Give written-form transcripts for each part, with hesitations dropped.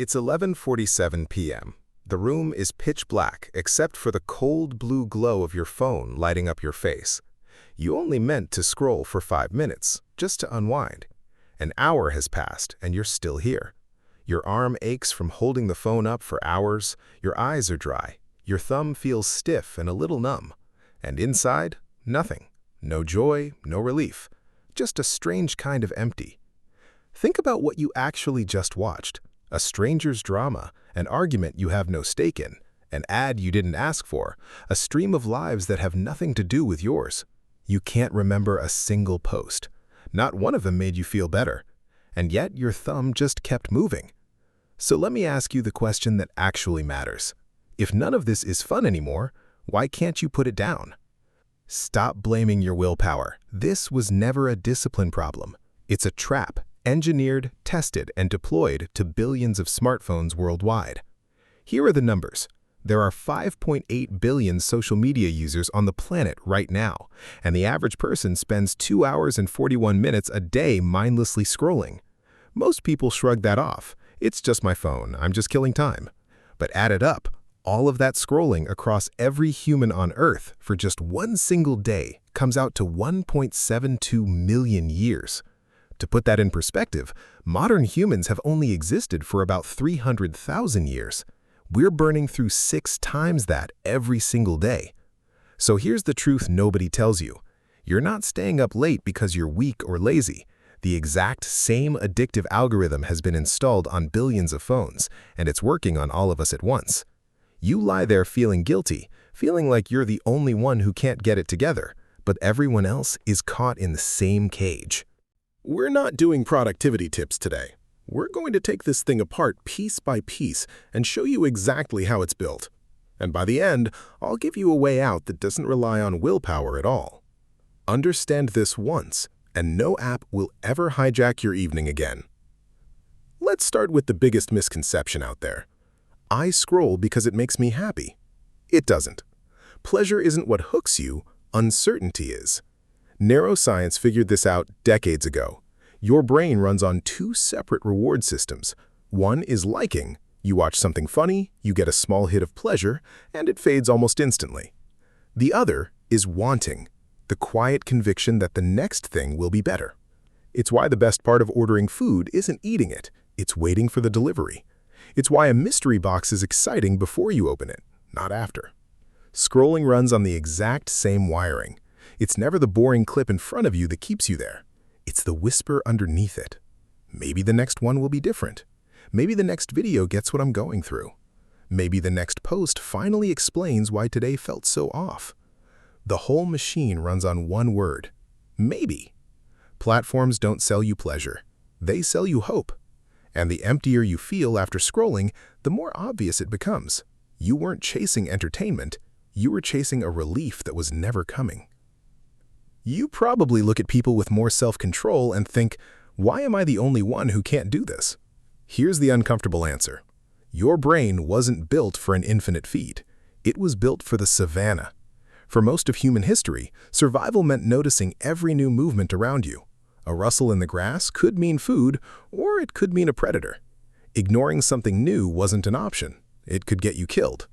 It's 11:47 p.m. The room is pitch black except for the cold blue glow of your phone lighting up your face. You only meant to scroll for 5 minutes, just to unwind. An hour has passed and you're still here. Your arm aches from holding the phone up for hours, your eyes are dry, your thumb feels stiff and a little numb. And inside, nothing. No joy, no relief. Just a strange kind of empty. Think about what you actually just watched. A stranger's drama, an argument you have no stake in, an ad you didn't ask for, a stream of lives that have nothing to do with yours. You can't remember a single post. Not one of them made you feel better. And yet your thumb just kept moving. So let me ask you the question that actually matters. If none of this is fun anymore, why can't you put it down? Stop blaming your willpower. This was never a discipline problem. It's a trap. Engineered, tested, and deployed to billions of smartphones worldwide. Here are the numbers. There are 5.8 billion social media users on the planet right now, and the average person spends 2 hours and 41 minutes a day mindlessly scrolling. Most people shrug that off. It's just my phone, I'm just killing time. But add it up, all of that scrolling across every human on Earth for just one single day comes out to 1.72 million years. To put that in perspective, modern humans have only existed for about 300,000 years. We're burning through 6 times that every single day. So here's the truth nobody tells you. You're not staying up late because you're weak or lazy. The exact same addictive algorithm has been installed on billions of phones, and it's working on all of us at once. You lie there feeling guilty, feeling like you're the only one who can't get it together, but everyone else is caught in the same cage. We're not doing productivity tips today. We're going to take this thing apart piece by piece and show you exactly how it's built. And by the end, I'll give you a way out that doesn't rely on willpower at all. Understand this once, and no app will ever hijack your evening again. Let's start with the biggest misconception out there. I scroll because it makes me happy. It doesn't. Pleasure isn't what hooks you, uncertainty is. Neuroscience figured this out decades ago. Your brain runs on 2 separate reward systems. One is liking. You watch something funny, you get a small hit of pleasure, and it fades almost instantly. The other is wanting, the quiet conviction that the next thing will be better. It's why the best part of ordering food isn't eating it, it's waiting for the delivery. It's why a mystery box is exciting before you open it, not after. Scrolling runs on the exact same wiring. It's never the boring clip in front of you that keeps you there. It's the whisper underneath it. Maybe the next one will be different. Maybe the next video gets what I'm going through. Maybe the next post finally explains why today felt so off. The whole machine runs on one word: maybe. Platforms don't sell you pleasure. They sell you hope. And the emptier you feel after scrolling, the more obvious it becomes. You weren't chasing entertainment. You were chasing a relief that was never coming. You probably look at people with more self-control and think, why am I the only one who can't do this? Here's the uncomfortable answer. Your brain wasn't built for an infinite feed. It was built for the savanna. For most of human history, survival meant noticing every new movement around you. A rustle in the grass could mean food, or it could mean a predator. Ignoring something new wasn't an option. It could get you killed.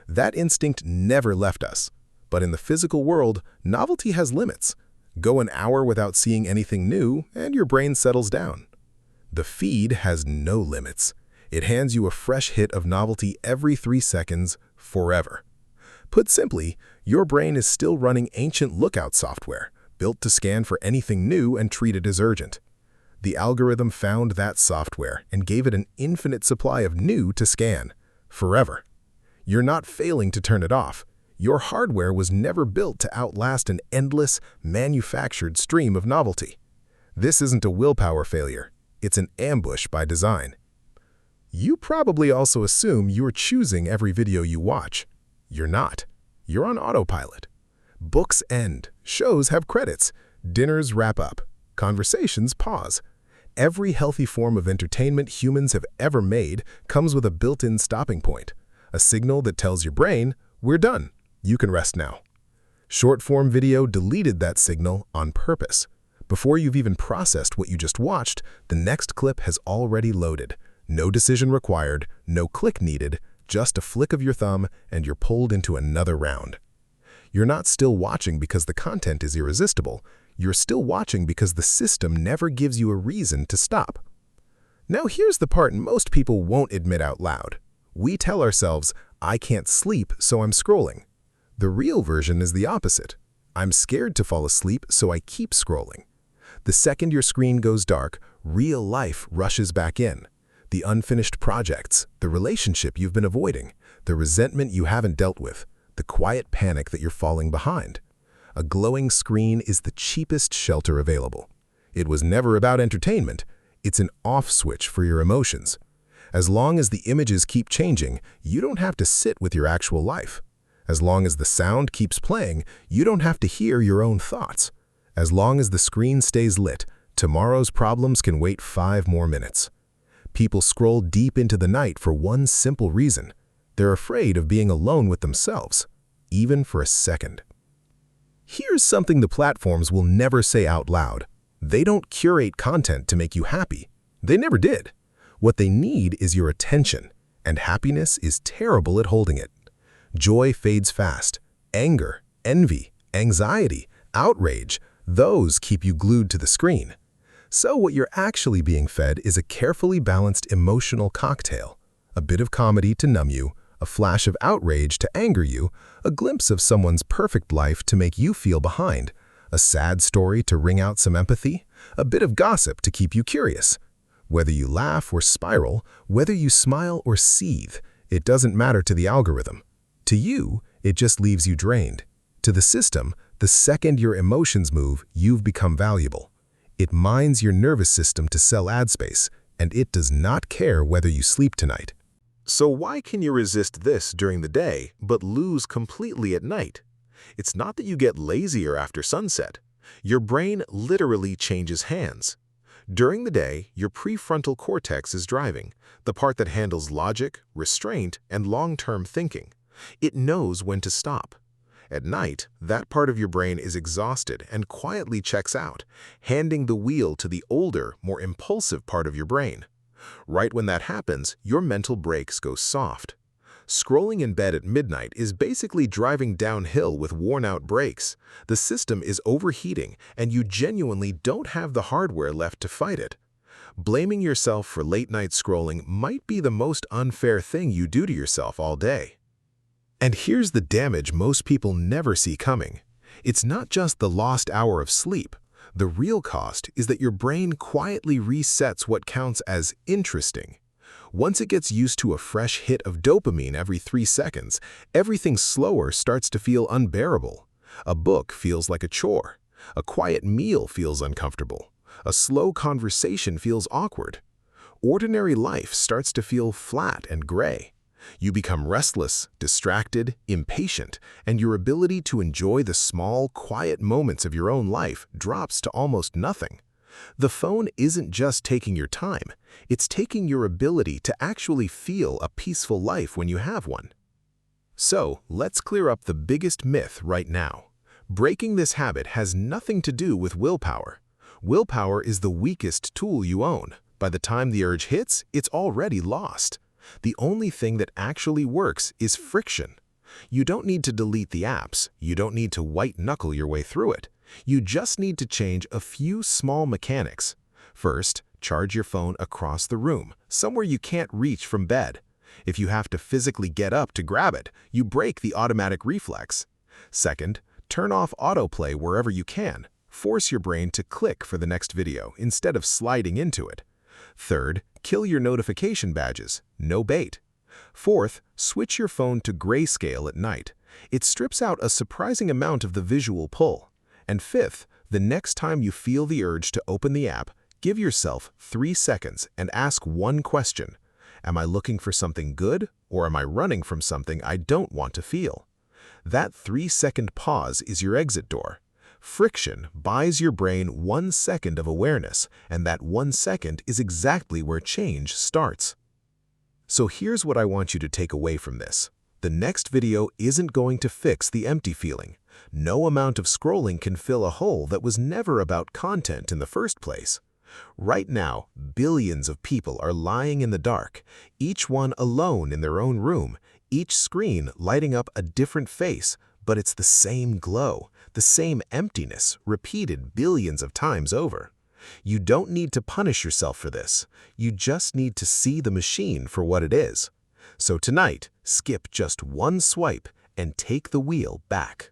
That instinct never left us. But in the physical world, novelty has limits. Go an hour without seeing anything new, and your brain settles down. The feed has no limits. It hands you a fresh hit of novelty every 3 seconds, forever. Put simply, your brain is still running ancient lookout software, built to scan for anything new and treat it as urgent. The algorithm found that software and gave it an infinite supply of new to scan, forever. You're not failing to turn it off. Your hardware was never built to outlast an endless, manufactured stream of novelty. This isn't a willpower failure. It's an ambush by design. You probably also assume you're choosing every video you watch. You're not. You're on autopilot. Books end. Shows have credits. Dinners wrap up. Conversations pause. Every healthy form of entertainment humans have ever made comes with a built-in stopping point. A signal that tells your brain, we're done. You can rest now. Short-form video deleted that signal on purpose. Before you've even processed what you just watched, the next clip has already loaded. No decision required, no click needed, just a flick of your thumb and you're pulled into another round. You're not still watching because the content is irresistible. You're still watching because the system never gives you a reason to stop. Now here's the part most people won't admit out loud. We tell ourselves, I can't sleep, so I'm scrolling. The real version is the opposite. I'm scared to fall asleep, so I keep scrolling. The second your screen goes dark, real life rushes back in. The unfinished projects, the relationship you've been avoiding, the resentment you haven't dealt with, the quiet panic that you're falling behind. A glowing screen is the cheapest shelter available. It was never about entertainment. It's an off switch for your emotions. As long as the images keep changing, you don't have to sit with your actual life. As long as the sound keeps playing, you don't have to hear your own thoughts. As long as the screen stays lit, tomorrow's problems can wait 5 more minutes. People scroll deep into the night for one simple reason. They're afraid of being alone with themselves, even for a second. Here's something the platforms will never say out loud. They don't curate content to make you happy. They never did. What they need is your attention, and happiness is terrible at holding it. Joy fades fast. Anger, envy, anxiety, outrage, those keep you glued to the screen. So what you're actually being fed is a carefully balanced emotional cocktail. A bit of comedy to numb you, a flash of outrage to anger you, a glimpse of someone's perfect life to make you feel behind, a sad story to wring out some empathy, a bit of gossip to keep you curious. Whether you laugh or spiral, whether you smile or seethe, it doesn't matter to the algorithm. To you, it just leaves you drained. To the system, the second your emotions move, you've become valuable. It mines your nervous system to sell ad space, and it does not care whether you sleep tonight. So why can you resist this during the day, but lose completely at night? It's not that you get lazier after sunset. Your brain literally changes hands. During the day, your prefrontal cortex is driving, the part that handles logic, restraint, and long-term thinking. It knows when to stop. At night, that part of your brain is exhausted and quietly checks out, handing the wheel to the older, more impulsive part of your brain. Right when that happens, your mental brakes go soft. Scrolling in bed at midnight is basically driving downhill with worn-out brakes. The system is overheating, and you genuinely don't have the hardware left to fight it. Blaming yourself for late-night scrolling might be the most unfair thing you do to yourself all day. And here's the damage most people never see coming. It's not just the lost hour of sleep. The real cost is that your brain quietly resets what counts as interesting. Once it gets used to a fresh hit of dopamine every 3 seconds, everything slower starts to feel unbearable. A book feels like a chore. A quiet meal feels uncomfortable. A slow conversation feels awkward. Ordinary life starts to feel flat and gray. You become restless, distracted, impatient, and your ability to enjoy the small, quiet moments of your own life drops to almost nothing. The phone isn't just taking your time, it's taking your ability to actually feel a peaceful life when you have one. So, let's clear up the biggest myth right now. Breaking this habit has nothing to do with willpower. Willpower is the weakest tool you own. By the time the urge hits, it's already lost. The only thing that actually works is friction. You don't need to delete the apps. You don't need to white-knuckle your way through it. You just need to change a few small mechanics. First, charge your phone across the room, somewhere you can't reach from bed. If you have to physically get up to grab it, you break the automatic reflex. Second, turn off autoplay wherever you can. Force your brain to click for the next video instead of sliding into it. Third, kill your notification badges. No bait. Fourth, switch your phone to grayscale at night. It strips out a surprising amount of the visual pull. And fifth, the next time you feel the urge to open the app, give yourself 3 seconds and ask one question. Am I looking for something good, or am I running from something I don't want to feel? That 3-second pause is your exit door. Friction buys your brain 1 second of awareness, and that 1 second is exactly where change starts. So here's what I want you to take away from this. The next video isn't going to fix the empty feeling. No amount of scrolling can fill a hole that was never about content in the first place. Right now, billions of people are lying in the dark, each one alone in their own room, each screen lighting up a different face, but it's the same glow, the same emptiness, repeated billions of times over. You don't need to punish yourself for this. You just need to see the machine for what it is. So tonight, skip just one swipe and take the wheel back.